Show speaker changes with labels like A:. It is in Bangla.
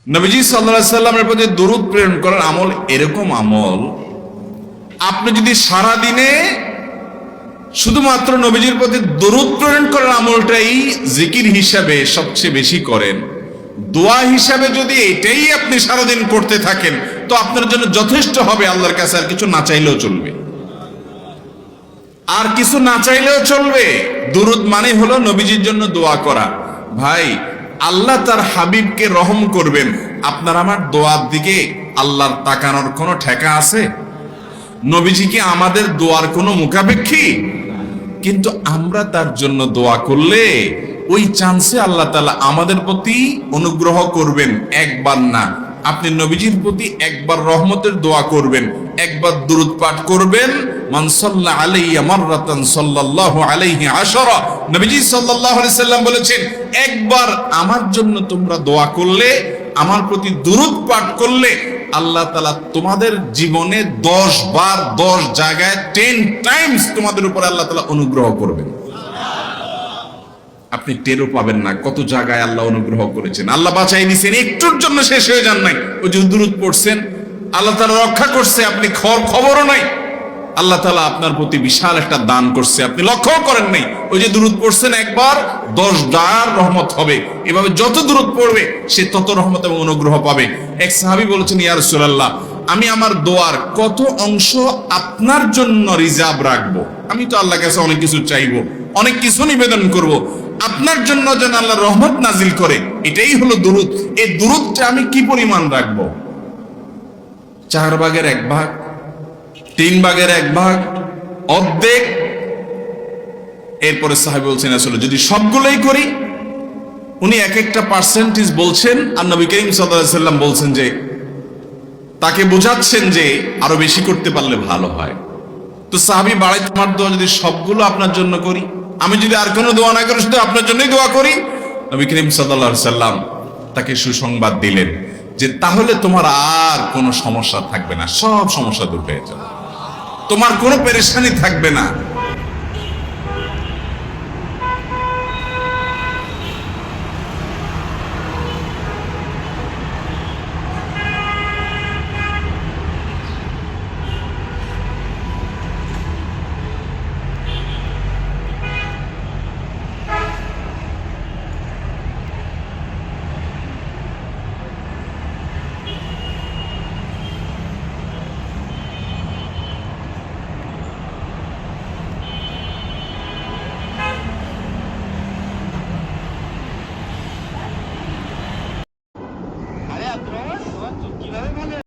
A: নবীজি সাল্লাল্লাহু আলাইহি সাল্লামের প্রতি দরুদ প্রেরণ করার আমল এরকম আমল, আপনি যদি সারা দিনে শুধুমাত্র নবীজির প্রতি দরুদ প্রেরণ করার আমলটাই জিকির হিসাবে সবচেয়ে বেশি করেন, দোয়া হিসাবে যদি এটাই আপনি সারাদিন করতে থাকেন, তো আপনার জন্য যথেষ্ট হবে আল্লাহর কাছে। আর কিছু না চাইলেও চলবে, আর কিছু না চাইলেও চলবে। দুরুদ মানে হলো নবীজির জন্য দোয়া করা। ভাই, আল্লাহ তার হাবিবকে রহম করবেন, আপনার আমার দোয়ার দিকে আল্লাহর তাকানোর কোনো ঠেকা আছে? নবীজি কি আমাদের দোয়ার কোনো মুখাপেক্ষী? কিন্তু আমরা তার জন্য দোয়া করলে ওই চান্সে আল্লাহ তাআলা আমাদের প্রতি অনুগ্রহ করবেন। একবার না, আপনি নবীজির প্রতি একবার রহমতের দোয়া করবেন, একবার দুরূদ পাঠ করবেন। মান সাল্লা আলাইয়া মাররাতান সাল্লাল্লাহু আলাইহি আশারা, নবীজি সাল্লাল্লাহু আলাইহি সাল্লাম বলেছেন, একবার আমার জন্য তোমরা দোয়া করলে, আমার প্রতি দুরূদ পাঠ করলে, আল্লাহ তাআলা তোমাদের জীবনে 10 বার 10 জায়গায় 10 টাইমস তোমাদের উপর আল্লাহ তাআলা অনুগ্রহ করবেন। আপনি টেরও পাবেন না কত জায়গায় আল্লাহ অনুগ্রহ করেছেন, আল্লাহ বাঁচাই দিয়েছেন, একটুর জন্য শেষ হয়ে যান নাই। ওই যে দুরূদ পড়ছেন, আল্লাহ তাআলা রক্ষা করছে, আপনি খবরও নাই। আল্লাহ তাআলা আপনার প্রতি বিশাল একটা দান করছে, আপনি লক্ষ্যও করেন নাই। ওই যে দুরূদ পড়ছেন একবার, 10 বার রহমত হবে। এভাবে যত দুরূদ পড়বে সে তত রহমত এবং অনুগ্রহ পাবে। এক সাহাবী বলেছেন, ইয়া রাসূলুল্লাহ, আমি আমার দোয়ার কত অংশ আপনার জন্য রিজার্ভ রাখবো? আমি তো আল্লাহর কাছে অনেক কিছু চাইবো, অনেক কিছু নিবেদন করব, আপনার জন্য যেন আল্লাহ রহমত নাজিল করে, এটাই হলো দুরূদ। এই দুরূদটা আমি কি পরিমাণ রাখবো? 4 ভাগের 1 ভাগ, 3 ভাগের 1 ভাগ, অর্ধেক? এরপরে সাহাবী বলছেন, আসলে যদি সবগুলোই করি? উনি এক একটা পার্সেন্টেজ বলছেন, আর নবী করিম সাল্লাল্লাহু আলাইহি সাল্লাম বলছেন যে, তাকে বোঝাচ্ছেন যে আরো বেশি করতে পারলে ভালো হয়। তো সাহাবী বাড়াই, তোমার দোয়া যদি সবগুলো আপনার জন্য করি, আমি যদি আর কোনো দোয়া না করি, শুধু আপনার জন্যই দোয়া করি? নবী করিম সাল্লাল্লাহু আলাইহি সাল্লাম তাকে সুসংবাদ দিলেন যে তাহলে তোমার আর কোনো সমস্যা থাকবে না, সব সমস্যা দূর হয়ে যাবে, তোমার কোনো পেরেশানি থাকবে না।